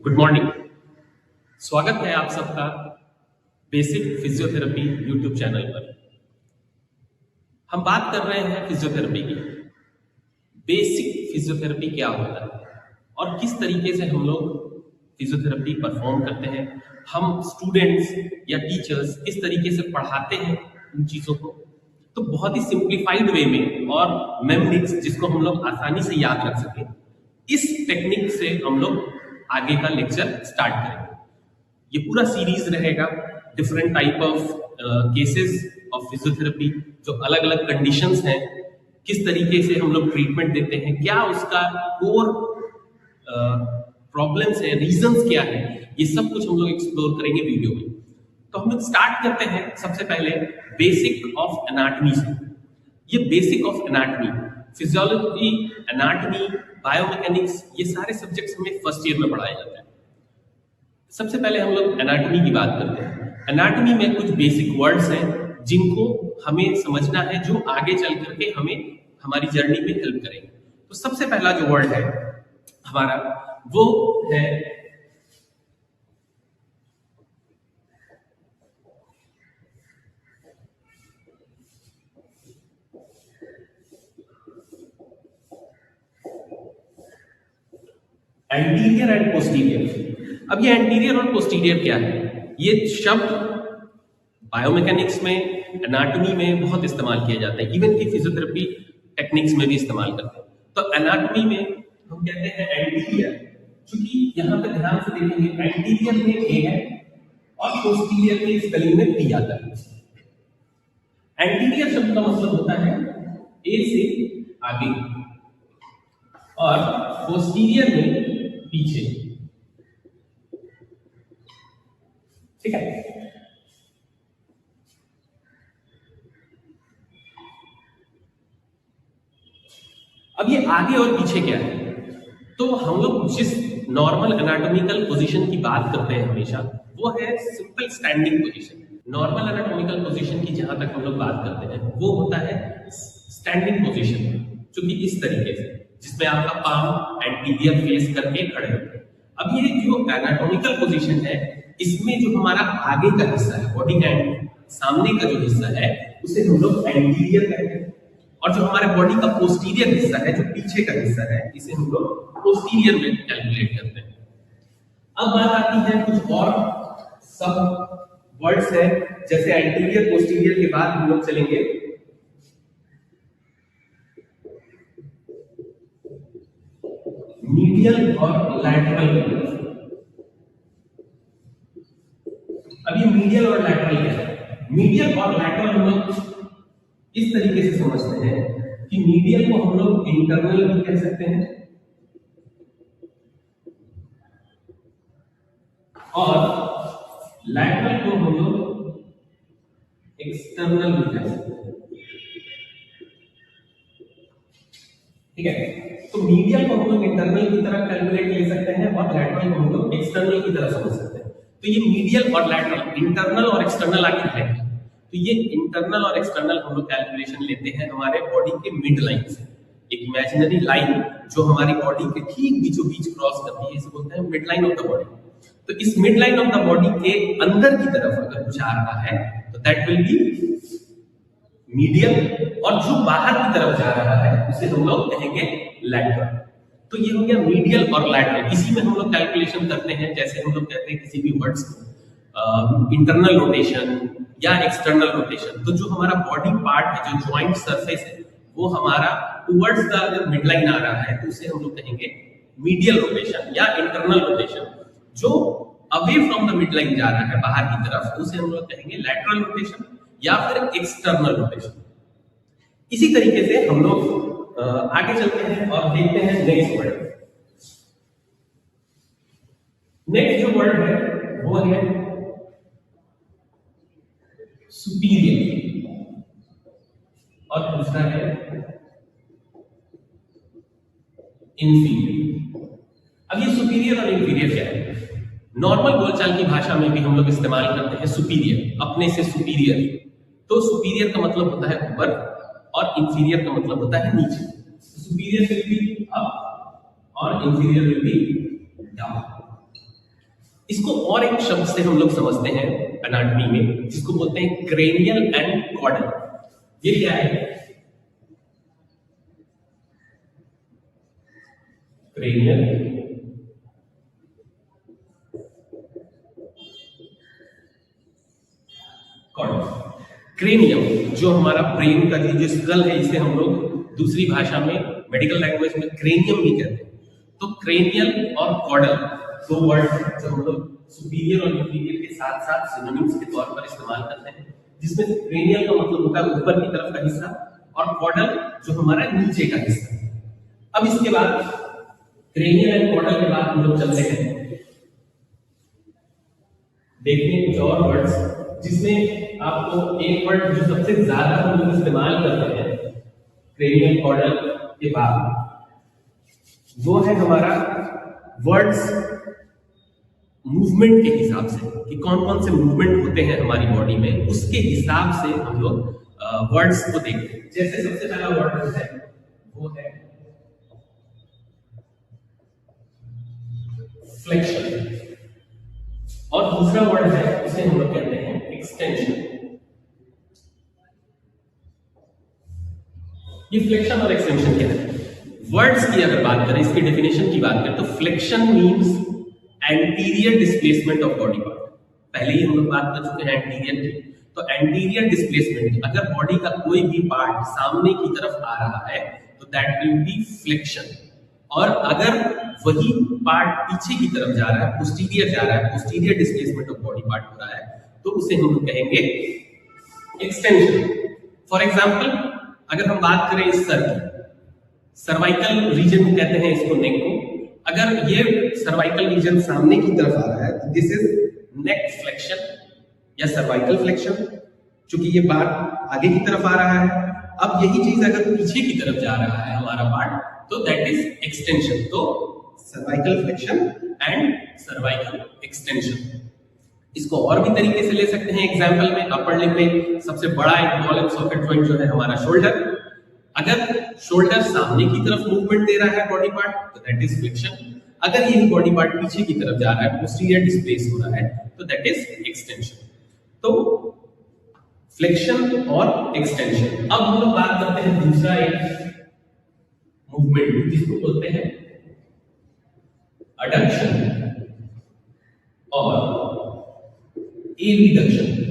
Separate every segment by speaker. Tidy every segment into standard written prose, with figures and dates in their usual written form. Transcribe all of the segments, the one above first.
Speaker 1: Good morning. स्वागत है आप सबका बेसिक फिजियोथेरेपी यूट्यूब चैनल पर। हम बात कर रहे हैं फिजियोथेरेपी की। बेसिक फिजियोथेरेपी क्या होता है और किस तरीके से हम लोग फिजियोथेरेपी परफॉर्म करते हैं, हम स्टूडेंट्स या टीचर्स किस तरीके से पढ़ाते हैं उन चीजों को। तो बहुत ही सिंप्लीफाइड वे में और मेमोरिक्स जिसको हम लोग आसानी से याद रख सकें, इस टेक्निक से हम लोग आगे का लेक्चर स्टार्ट करेंगे। ये पूरा सीरीज रहेगा different type of cases of physiotherapy, जो अलग अलग कंडीशंस हैं, किस तरीके से हम लोग ट्रीटमेंट देते हैं, क्या उसका कोर प्रॉब्लम्स है, रीजंस क्या है, ये सब कुछ हम लोग एक्सप्लोर करेंगे वीडियो में। तो हम लोग स्टार्ट करते हैं सबसे पहले बेसिक ऑफ एनाटॉमी से। ये basic of anatomy, physiology, anatomy, biomechanics, ये सारे सब्जेक्ट्स हमें फर्स्ट ईयर में पढ़ाए जाते हैं। सबसे पहले हम लोग एनाटॉमी की बात करते हैं। एनाटॉमी में कुछ बेसिक वर्ड्स हैं जिनको हमें समझना है, जो आगे चल करके हमें हमारी जर्नी में हेल्प करेंगे। तो सबसे पहला जो वर्ड है हमारा वो है एंटीरियर एंड पोस्टीरियर। अब ये एंटीरियर और पोस्टीरियर क्या है? ये शब्द बायोमैकेनिक्स में, एनाटॉमी में बहुत इस्तेमाल किया जाता है, इवन की फिजियोथेरेपी टेक्निक्स में भी इस्तेमाल करते हैं। तो एनाटॉमी में हम कहते हैं एंटीरियर, क्योंकि यहां पे ध्यान से देखेंगे एंटीरियर में ए है और पोस्टीरियर में स्पेलिंग में पी आता है। एंटीरियर शब्द का मतलब होता है ए से आगे और पोस्टीरियर में पीछे। ठीक है। अब ये आगे और पीछे क्या है? तो हम लोग जिस नॉर्मल एनाटॉमिकल पोजीशन की बात करते हैं हमेशा, वो है simple standing position. Normal anatomical position की जहां तक हम लोग बात करते हैं वो होता है स्टैंडिंग पोजीशन, जो कि इस तरीके से, जिसमें आपका पाम एंटीरियर फेस करके खड़े होते हैं। अब ये जो एनाटॉमिकल पोजीशन है, इसमें जो हमारा आगे का हिस्सा है, बॉडी का सामने का जो हिस्सा है, उसे हम लोग एंटीरियर कहते हैं, और जो हमारे बॉडी का पोस्टीरियर हिस्सा है, जो पीछे का हिस्सा है, इसे हम लोग पोस्टीरियर में कैलकुलेट करते हैं। अब बात आती है कुछ और सब वर्ड्स है, जैसे एंटीरियर पोस्टीरियर के बाद हम लोग चलेंगे मीडियल और लैटरल। अब ये मीडियल और लैटरल क्या है? मीडियल और लैटरल हम लोग इस तरीके से समझते हैं कि मीडियल को हम लोग इंटरनल भी कह सकते हैं और लैटरल को हम लोग एक्सटर्नल भी कह सकते हैं। ठीक है। तो मीडियल को हम लोग इंटरनल की तरह कैलकुलेट ले सकते हैं और लैटरल को हम लोग एक्सटर्नल की तरह समझ सकते हैं। तो ये मीडियल और लैटरल, इंटरनल और एक्सटर्नल आगे है। तो ये इंटरनल और एक्सटर्नल हम लोग कैलकुलेशन लेते हैं हमारे बॉडी के मिड लाइन से। एक इमेजिनरी लाइन जो हमारी बॉडी के ठीक बीचों बीच क्रॉस करती है, इसे बोलते हैं mid line of the body. तो इस mid line of the body के अंदर की तरफ अगर कुछ आ रहा है तो दैट विल बी मीडियल, और जो बाहर की तरफ जा रहा है उसे हम लोग कहेंगे लैटरल। तो ये हो गया मीडियल और लैटरल। इसी में हम लोग कैलकुलेशन करते हैं, जैसे हम लोग कहते हैं किसी भी वर्ड्स को इंटरनल रोटेशन या एक्सटर्नल रोटेशन। तो जो हमारा बॉडी पार्ट है, जो ज्वाइंट सरफेस है, वो हमारा टुवर्ड्स द अगर मिड लाइन आ रहा है तो उसे हम लोग कहेंगे मीडियल रोटेशन या इंटरनल रोटेशन। जो away from the mid line जा रहा है बाहर की तरफ, तो उसे हम लोग कहेंगे लैटरल रोटेशन या फिर एक्सटर्नल रोटेशन। इसी तरीके से हम लोग आगे चलते हैं और देखते हैं नेक्स्ट वर्ड। नेक्स्ट जो वर्ड है वो है सुपीरियर और दूसरा है इंफीरियर। अब ये सुपीरियर और इंफीरियर क्या है? नॉर्मल बोलचाल की भाषा में भी हम लोग इस्तेमाल करते हैं सुपीरियर, अपने से सुपीरियर। तो सुपीरियर का मतलब होता है ऊपर और इंफीरियर का मतलब होता है नीचे। सुपीरियर विल बी अप और इंफीरियर विल बी डाउन। इसको और एक शब्द से हम लोग समझते हैं एनाटॉमी में, जिसको बोलते हैं क्रेनियल एंड कॉर्डल। ये क्या है? Cranial chordal. क्रेनियम जो हमारा ब्रेन का जो स्कल है, इसे हम लोग दूसरी भाषा में मेडिकल लैंग्वेज में क्रेनियम भी कहते हैं। तो क्रेनियल और कॉर्डल दो वर्ड जो हम लोग सुपीरियर और इंफीरियर के साथ साथ सिनोनिम्स के तौर पर इस्तेमाल करते हैं, जिसमें क्रेनियल का मतलब होता है ऊपर की तरफ का हिस्सा और कॉर्डल जो हमारा नीचे का हिस्सा। अब इसके बाद क्रेनियल एंड कॉर्डल के बाद हम लोग चलते हैं देखते हैं कुछ और वर्ड्स, जिसमें आपको एक वर्ड जो सबसे ज्यादा हम लोग इस्तेमाल करते हैं क्रेनियल कॉर्डल के बाद, वो है हमारा वर्ड्स मूवमेंट के हिसाब से, कि कौन कौन से मूवमेंट होते हैं हमारी बॉडी में, उसके हिसाब से हम लोग वर्ड्स को देखते हैं। जैसे सबसे पहला वर्ड है वो है फ्लेक्शन, और दूसरा वर्ड है उसे हम लोग कहते हैं एक्सटेंशन। ये फ्लेक्शन और एक्सटेंशन क्या है? वर्ड्स की अगर बात करें, इसकी डेफिनेशन की बात करें, तो flexion means anterior displacement of body part. पहले ही हम लोग बात कर चुके हैं एंटीरियर की। तो एंटीरियर डिस्प्लेसमेंट, अगर बॉडी का कोई भी पार्ट सामने की तरफ आ रहा है तो दैट विल बी फ्लेक्शन, और अगर वही पार्ट पीछे की तरफ जा रहा है, पोस्टीरियर जा रहा है, posterior displacement of body part हो रहा है, तो उसे हम लोग कहेंगे एक्सटेंशन। फॉर एग्जांपल, अगर हम बात करें इस सर की, सर्वाइकल रीजन कहते हैं इसको, नेक को, अगर ये सर्वाइकल रीजन सामने की तरफ आ रहा है तो दिस इज नेक फ्लेक्शन या सर्वाइकल फ्लेक्शन, क्योंकि ये पार्ट आगे की तरफ आ रहा है। अब यही चीज अगर पीछे की तरफ जा रहा है हमारा पार्ट, तो दैट इज एक्सटेंशन। तो cervical flexion and cervical extension. इसको और भी तरीके से ले सकते हैं एग्जांपल में, अपर लिम्ब में सबसे बड़ा एक बॉल एंड सॉकेट जॉइंट जो है हमारा शोल्डर, अगर शोल्डर सामने की तरफ मूवमेंट दे रहा है बॉडी पार्ट तो दैट इज फ्लेक्शन, अगर यही बॉडी पार्ट पीछे की तरफ जा रहा है, पोस्टीरियर डिस्प्लेस हो रहा है, तो दैट इज एक्सटेंशन। तो फ्लेक्शन और एक्सटेंशन। अब हम लोग बात करते हैं दूसरा एक मूवमेंट जिसको बोलते हैं अडक्शन और एबडक्शन।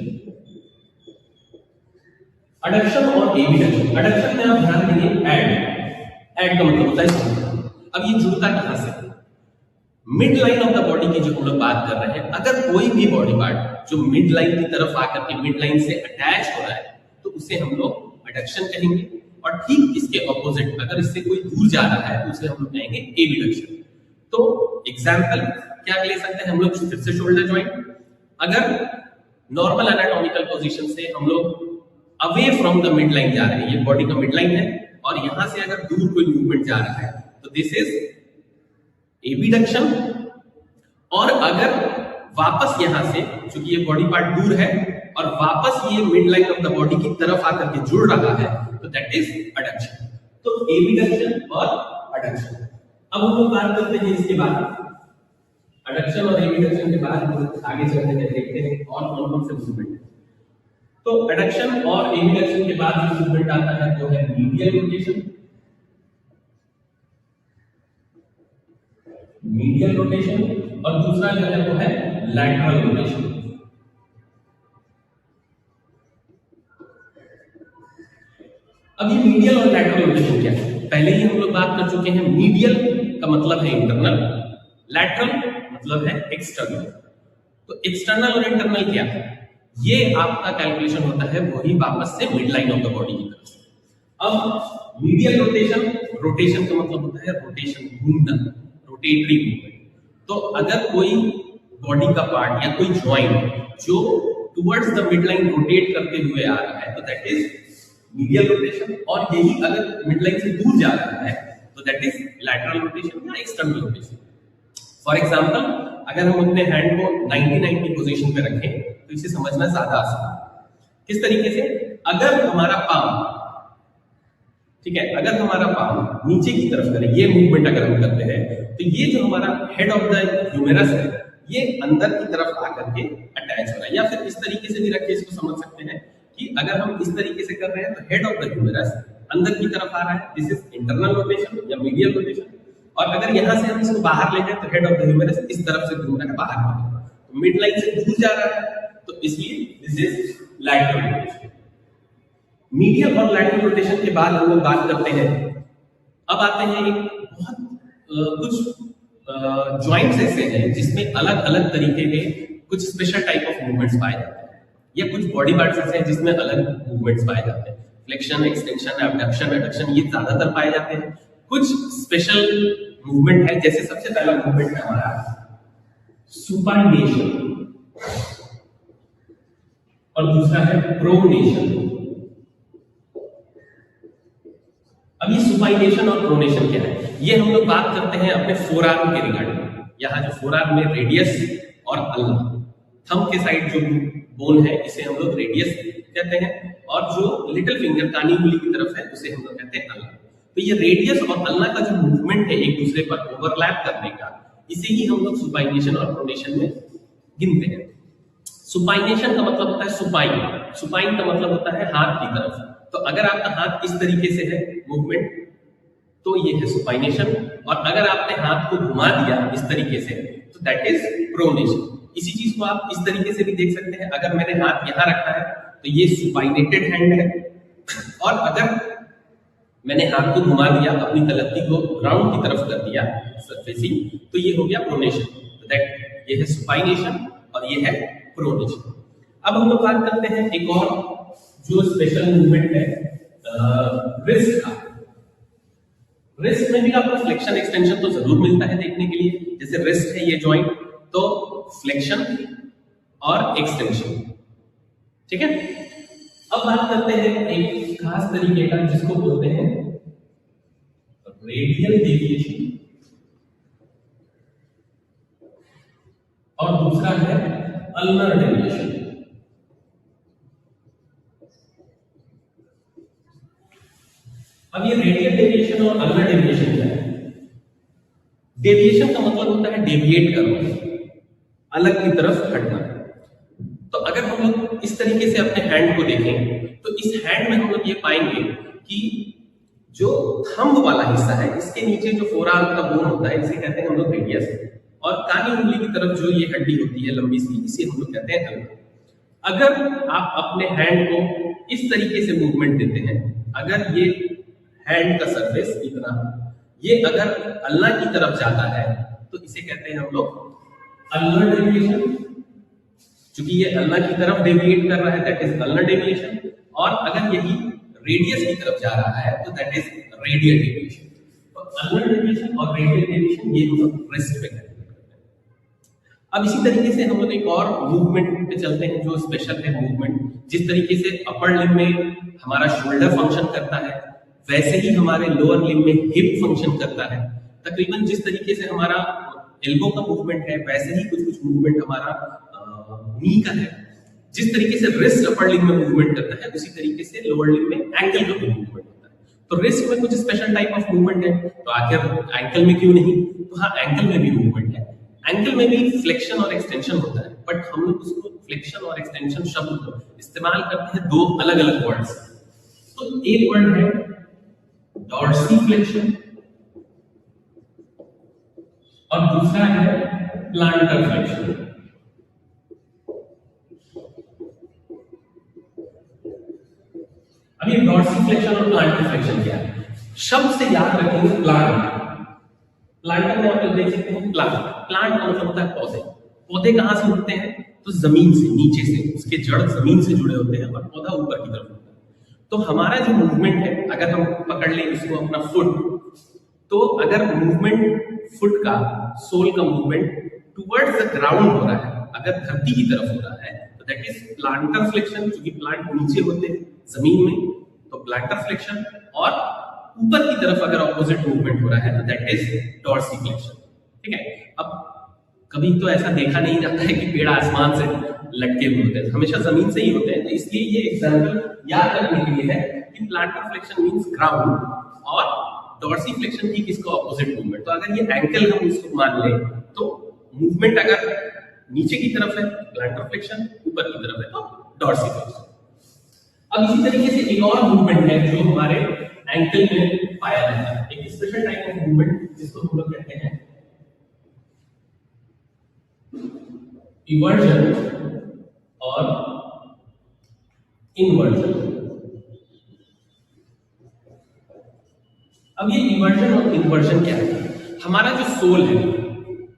Speaker 1: अडक्शन और एबडक्शन। अडक्शन में आप ध्यान देंगे, एड का मतलब होता है। अब ये जुड़ता कहां से? Mid line of the body की जो हम लोग बात कर रहे हैं, अगर कोई भी बॉडी पार्ट जो मिड लाइन की तरफ आकर के मिड लाइन से अटैच हो रहा है तो उसे हम लोग अडक्शन कहेंगे, और ठीक इसके ऑपोजिट अगर इससे कोई दूर जा रहा है तो उसे हम लोग कहेंगे एबडक्शन। तो एग्जांपल क्या ले सकते हैं हम लोग? फिर से शोल्डर जॉइंट, अगर नॉर्मल एनाटॉमिकल पोजीशन से हम लोग away from the mid line जा रहे हैं, ये बॉडी का मिड लाइन है, और यहां से अगर दूर कोई मूवमेंट जा रहा है तो दिस इज एबडक्शन। और अगर वापस यहां से, क्योंकि ये बॉडी पार्ट दूर है और वापस ये mid line of the body की तरफ आकर के जुड़ रहा है तो दैट इज अडक्शन। तो एबडक्शन और अडक्शन। अब हम लोग बात करते हैं इसके बाद, अडक्शन और एबडक्शन के बाद आगे चलते हैं, देखते हैं और कौन कौन से मूवमेंट है। तो एडक्शन और एबडक्शन के बाद जो मूवमेंट आता है वो है मीडियल रोटेशन। मीडियल रोटेशन, और दूसरा जो है वो है लैटरल रोटेशन। अब ये मीडियल और लैटरल रोटेशन क्या है? पहले ही हम लोग बात कर चुके हैं। मीडियल का मतलब है इंटरनल, लैटरल मतलब है एक्सटर्नल। तो एक्सटर्नल और इंटरनल क्या है? ये आपका कैलकुलेशन होता है वही वापस से mid line of the body की तरफ से। अब मीडियल रोटेशन, रोटेशन का मतलब होता है रोटेशन, घूमना, रोटेटरी मूवमेंट। तो अगर कोई बॉडी का पार्ट या कोई जॉइंट जो towards the mid line rotate करते हुए आ रहा है तो दैट इज मीडियल रोटेशन, और यही अगर मिड लाइन से दूर जा रहा है तो दैट इज लैटरल रोटेशन या एक्सटर्नल रोटेशन। फॉर एग्जांपल, अगर हम अपने हैंड को 90-90 पोजीशन पे रखें तो इसे समझना ज्यादा आसान है। किस तरीके से? अगर हमारा पाम, ठीक है, अगर हमारा पाम नीचे की तरफ करें, ये मूवमेंट अगर हम करते हैं तो ये जो हमारा हेड ऑफ द ह्यूमेरस है ये अंदर की तरफ आकर के अटैच हो रहा है। या फिर इस तरीके से भी रख के इसको समझ सकते हैं कि अगर हम इस तरीके से कर रहे हैं तो हेड ऑफ द ह्यूमरस अंदर की तरफ आ रहा है, दिस इज इंटरनल रोटेशन या मीडियल रोटेशन। और अगर यहाँ से हम इसको बाहर ले जाए तो हेड ऑफ द ह्यूमरस इस तरफ से घूम रहा है बाहर की तरफ, तो मिड लाइन से दूर जा रहा है, तो इसलिए this is lateral rotation. Medial और लैटरल रोटेशन के बाद हम लोग बात करते हैं, अब आते हैं एक बहुत कुछ जॉइंट्स ऐसे हैं जिसमें अलग अलग तरीके के कुछ स्पेशल टाइप ऑफ मूवमेंट्स पाए जाते हैं, या कुछ बॉडी पार्ट्स ऐसे हैं जिसमें अलग मूवमेंट्स पाए जाते हैं। फ्लेक्शन, एक्सटेंशन, एबडक्शन, एडक्शन ये ज्यादातर पाए जाते हैं। कुछ स्पेशल मूवमेंट है, जैसे सबसे पहला मूवमेंट है हमारा सुपाइनेशन और दूसरा है प्रोनेशन। अब ये सुपाइनेशन और प्रोनेशन क्या है, ये हम लोग बात करते हैं अपने फोरआर्म के रिगार्डिंग। यहाँ जो फोरआर्म में रेडियस और अल्ना, थंब के साइड जो बोन है इसे हम लोग रेडियस कहते हैं, और जो लिटिल फिंगर कानी उंगली की तरफ है उसे हम लोग कहते हैं अल्ना। तो ये रेडियस और अल्ना का जो मूवमेंट है एक दूसरे पर ओवरलैप करने का, इसे ही हम लोग सुपाइनेशन और प्रोनेशन में गिनते हैं। सुपाइनेशन का मतलब होता है सुपाइन, सुपाइन का मतलब होता है हाथ की तरफ। तो अगर आपका हाथ इस तरीके से है मूवमेंट तो ये है सुपाइनेशन, और अगर आपने हाथ को घुमा दिया इस तरीके से तो दैट इज प्रोनेशन। इसी चीज को आप इस तरीके से भी देख सकते हैं, अगर मैंने हाथ यहां रखा है तो ये सुपाइनेटेड हैंड है, और अगर मैंने हाथ को घुमा दिया अपनी तलत्ती को ग्राउंड की तरफ कर दिया सरफेसिंग, तो ये हो गया प्रोनेशन। तो दैट ये है सुपाइनेशन और ये है प्रोनेशन। अब हम लोग बात करते हैं एक और जो स्पेशल मूवमेंट है रिस्ट का। रिस्ट में भी आपको फ्लेक्शन एक्सटेंशन तो जरूर मिलता है देखने के लिए, जैसे रिस्ट है ये जॉइंट, तो फ्लेक्शन और एक्सटेंशन, ठीक है। अब बात करते हैं एक खास तरीके का जिसको बोलते हैं रेडियल डेविएशन, और दूसरा है अल्नर डेविएशन। अब ये रेडियल डेविएशन और अल्नर डेविएशन क्या है? डेविएशन का मतलब होता है डेविएट करना, अलग की तरफ हटना। तो अगर हम लोग इस तरीके से अपने हैंड को देखें तो इस हैंड में हम लोग ये पाएंगे कि जो थंब वाला हिस्सा है इसके नीचे जो फोरआर्म का बोन होता है इसे कहते हैं हम लोग रेडियस, और कानी उंगली की तरफ जो ये हड्डी होती है लंबी सी इसे हम लोग कहते हैं अल्ना। अगर आप अपने हैंड को इस तरीके से मूवमेंट देते हैं, अगर ये हैंड का सरफेस इतना ये अगर अल्ना की तरफ जाता है तो इसे कहते हैं हम लोग अल्नर डेविएशन। क्योंकि ये अल्ना की तरफ डेविएट कर रहा है दैट इज अल्नर डेविएशन, और अगर यही रेडियस की तरफ जा रहा है तो दैट इज रेडियल डेविएशन। तो अल्नर डेविएशन और रेडियल डेविएशन ये हम लोग रिस्ट पे करते हैं। अब इसी तरीके से हम लोग एक और मूवमेंट पे चलते हैं जो स्पेशल है मूवमेंट। जिस तरीके से अपर लिम्ब में हमारा शोल्डर फंक्शन करता है वैसे ही हमारे लोअर लिम्ब में हिप फंक्शन करता है। तकरीबन जिस तरीके से हमारा एल्बो का मूवमेंट है वैसे ही कुछ कुछ मूवमेंट हमारा नी का है। जिस तरीके से रिस्ट अपर लिम्ब में मूवमेंट करता है उसी तरीके से लोअर लिम्ब में एंकल का मूवमेंट होता है। तो रिस्ट में कुछ स्पेशल टाइप ऑफ मूवमेंट है, तो आखिर एंकल में क्यों नहीं? तो हाँ, एंकल में भी मूवमेंट है। एंकल में भी फ्लेक्शन और एक्सटेंशन होता है, बट हम लोग उसको फ्लेक्शन और एक्सटेंशन शब्द को इस्तेमाल करते हैं दो अलग अलग वर्ड्स। तो एक वर्ड है डॉर्सीफ्लेक्शन और दूसरा है प्लांटर फ्लेक्शन। अब ये डॉर्सीफ्लेक्शन और प्लांटर फ्लेक्शन क्या है? शब्द से याद रखेंगे प्लांट। प्लांटर में आप लोग देख सकते हैं प्लांट, प्लांट का मतलब होता है पौधे। पौधे कहां से उगते हैं? तो जमीन से, नीचे से, उसके जड़ जमीन से जुड़े होते हैं और पौधा ऊपर की तरफ होता है। तो हमारा जो मूवमेंट है, अगर हम पकड़ लें इसको अपना फुट, तो अगर मूवमेंट फुट का, सोल का मूवमेंट टुवर्ड्स द ग्राउंड हो रहा है, अगर धरती की तरफ हो रहा है तो दैट इज प्लांटर फ्लेक्शन, क्योंकि प्लांट नीचे होते हैं जमीन में, तो प्लांटर फ्लेक्शन। और ऊपर की तरफ अगर ऑपोजिट मूवमेंट हो रहा है तो दैट इज डॉर्सीफ्लेक्शन। ठीक है। अब कभी तो ऐसा देखा नहीं जाता है कि पेड़ आसमान से लटके हुए होते हैं, हमेशा जमीन से ही होते हैं। तो इसलिए ये एग्जांपल याद रखने के लिए है कि प्लांटर फ्लेक्शन मींस ग्राउंड और डॉर्सीफ्लेक्शन की किसको ऑपोजिट मूवमेंट। तो अगर ये एंकल हम इसको मान लें तो मूवमेंट अगर नीचे की तरफ है प्लांटर फ्लेक्शन, ऊपर की तरफ है तो डॉर्सिफलेक्शन। अब इसी तरीके से एक और मूवमेंट है जो हमारे एंकल में पाया जाता है, एक स्पेशल टाइप ऑफ मूवमेंट जिसको हम लोग कहते हैं इवर्जन और इन्वर्जन। अब ये इवर्जन और इन्वर्जन क्या है? हमारा जो सोल है,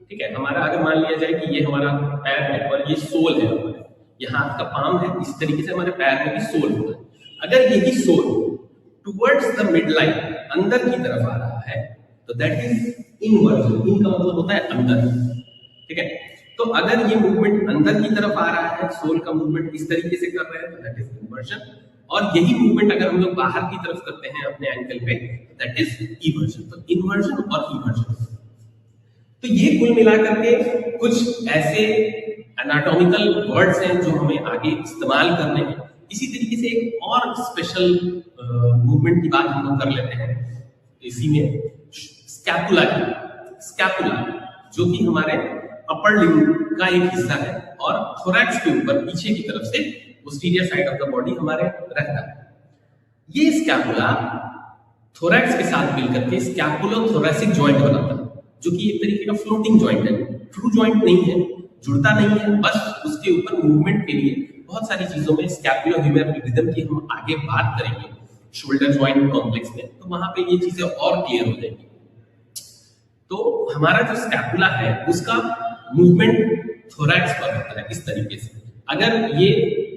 Speaker 1: ठीक है, हमारा अगर मान लिया जाए कि ये हमारा पैर है और ये सोल है, ये हाथ का पाम है, इस तरीके से हमारे पैर में भी सोल होता है। अगर यही sole towards the mid line अंदर की तरफ आ रहा है तो दैट इज इनवर्जन। इन का मतलब होता है अंदर, ठीक है। तो अगर ये मूवमेंट अंदर की तरफ आ रहा है, सोल का मूवमेंट इस तरीके से कर रहे हैं तो दैट इज इन्वर्जन, और यही मूवमेंट अगर हम लोग बाहर की तरफ करते हैं अपने एंकल पे दैट इज इवर्जन। तो इन्वर्जन और इवर्जन, तो ये कुल मिलाकर के कुछ ऐसे एनाटॉमिकल वर्ड्स हैं जो हमें आगे इस्तेमाल करने हैं। इसी तरीके से एक और स्पेशल मूवमेंट की बात हम लोग कर लेते हैं इसी में, स्कैपुला की। स्कैपुला जो कि हमारे अपर लिम्ब का एक हिस्सा है और थोरैक्स के ऊपर पीछे की तरफ से posterior side of the body हमारे रहता है। ये स्कैपुला थोरैक्स के साथ मिलकर के स्कैपुलो-थोरैसिक जॉइंट बनाता है, जो कि एक तरीके का फ्लोटिंग जॉइंट है, ट्रू जॉइंट नहीं है, जुड़ता नहीं है, बस उसके ऊपर मूवमेंट के लिए बहुत सारी चीजों में स्कैपुलो-ह्यूमेरल रिदम की हम आगे बात करेंगे शोल्डर जॉइंट कॉम्प्लेक्स में, तो वहां पे ये चीजें और क्लियर हो जाएंगी। तो हमारा जो स्कैपुला है उसका मूवमेंट थोरैक्स पर होता है इस तरीके से। अगर ये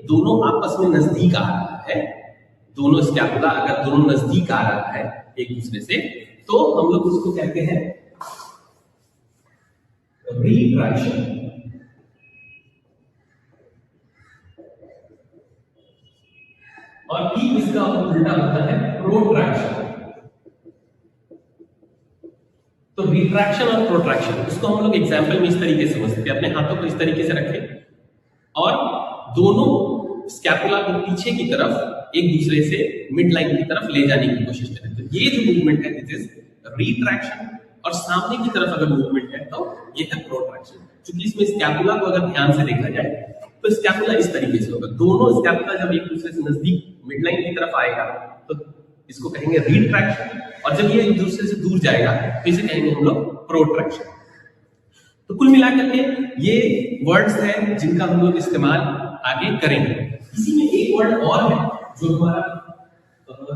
Speaker 1: दोनों आपस में नजदीक आ रहा है, दोनों स्कैपुला अगर दोनों नजदीक आ रहा है एक दूसरे से, तो हम लोग उसको कहते हैं रिट्रैक्शन, और ठीक इसका उल्टा होता है प्रोट्रैक्शन। तो रिट्रैक्शन और प्रोट्रैक्शन, इसको हम लोग एग्जांपल में इस तरीके से समझ सकते हैं। अपने हाथों को इस तरीके से रखें और दोनों स्कैपुला को पीछे की तरफ एक दूसरे से मिड लाइन की तरफ ले जाने की कोशिश करें। तो ये जो मूवमेंट है दिस इज रिट्रैक्शन, और सामने की तरफ अगर मूवमेंट है तो ये है प्रोट्रैक्शन। क्योंकि इसमें स्कैपुला को अगर ध्यान से देखा जाए तो स्कैपुला इस तरीके से होगा, दोनों स्कैपुला जब एक दूसरे से नजदीक मिड लाइन की तरफ आएगा तो इसको कहेंगे रिट्रैक्शन, और जब ये एक दूसरे से दूर जाएगा तो इसे कहेंगे हम लोग प्रोट्रैक्शन। तो कुल मिलाकर के ये वर्ड्स हैं जिनका हम लोग इस्तेमाल आगे करेंगे। इसी में एक वर्ड और है जो हमारा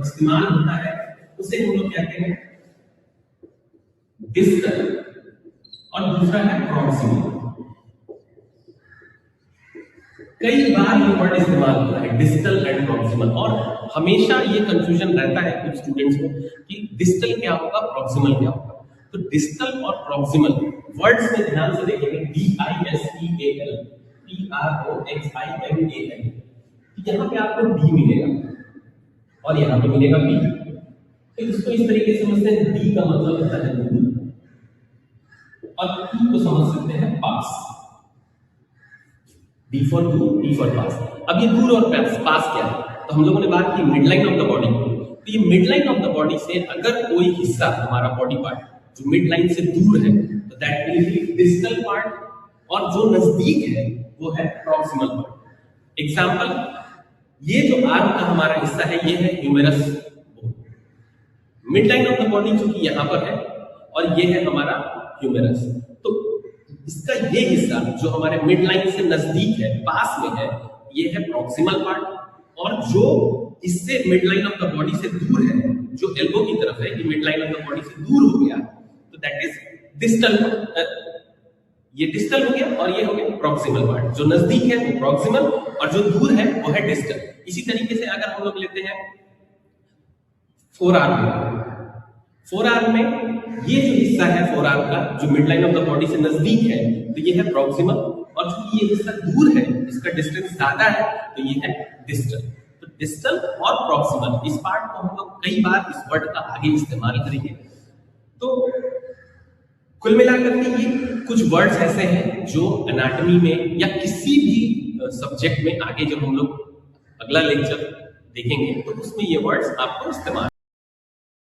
Speaker 1: इस्तेमाल होता है, उसे हम लोग कहते हैं डिस्टल, और दूसरा है प्रॉक्सिमल। कई बार ये वर्ड इस्तेमाल होता है डिस्टल एंड प्रॉक्सिमल, और हमेशा ये कंफ्यूजन रहता है कुछ स्टूडेंट्स को कि डिस्टल क्या होगा, प्रॉक्सिमल क्या होगा। तो डिस्टल और प्रॉक्सिमल वर्ड्स में ध्यान से देखेंगे, DISTAL, PROXIMAL, यहाँ पे आपको D मिलेगा और यहाँ पे मिलेगा B। तो इसको इस तरीके से समझते हैं, D का मतलब होता है दूर, और P को समझ सकते हैं पास। D फॉर दूर, P फॉर पास। अब ये दूर और पास क्या है? तो हम लोगों ने बात की mid line of the body. तो ये mid line of the body से अगर कोई हिस्सा हमारा बॉडी पार्ट जो मिड लाइन से दूर है तो that will be distal part, और जो नजदीक है वो है प्रॉक्सिमल पार्ट। एग्जांपल, ये जो आर्म का हमारा हिस्सा है ये है humerus bone. Mid line of the body जो कि यहाँ पर है और ये है हमारा ह्यूमेरस। तो इसका ये हिस्सा जो हमारे मिड लाइन से नजदीक है, पास में है, ये है प्रॉक्सिमल पार्ट, और जो इससे mid line of the body से दूर है, जो एल्बो की तरफ है, कि mid line of the body से दूर हो गया, तो दैट इज डिस्टल। ये डिस्टल हो गया और ये हो गया प्रॉक्सिमल पार्ट। जो नजदीक है वो प्रॉक्सिमल और जो दूर है वो है डिस्टल। इसी तरीके से अगर हम लोग लेते हैं फोर आर्म में ये जो हिस्सा है फोर आर्म का जो mid line of the body से नजदीक है तो ये है प्रॉक्सिमल, और जो ये हिस्सा दूर है, इसका डिस्टेंस ज्यादा है, तो ये है डिस्टल। तो डिस्टल और प्रॉक्सिमल, इस पार्ट को हम लोग कई बार इस वर्ड का आगे इस्तेमाल करेंगे। तो कुल मिलाकर के ये कुछ वर्ड्स ऐसे हैं जो एनाटॉमी में या किसी भी सब्जेक्ट में आगे जब हम लोग अगला लेक्चर देखेंगे तो उसमें ये वर्ड्स आपको इस्तेमाल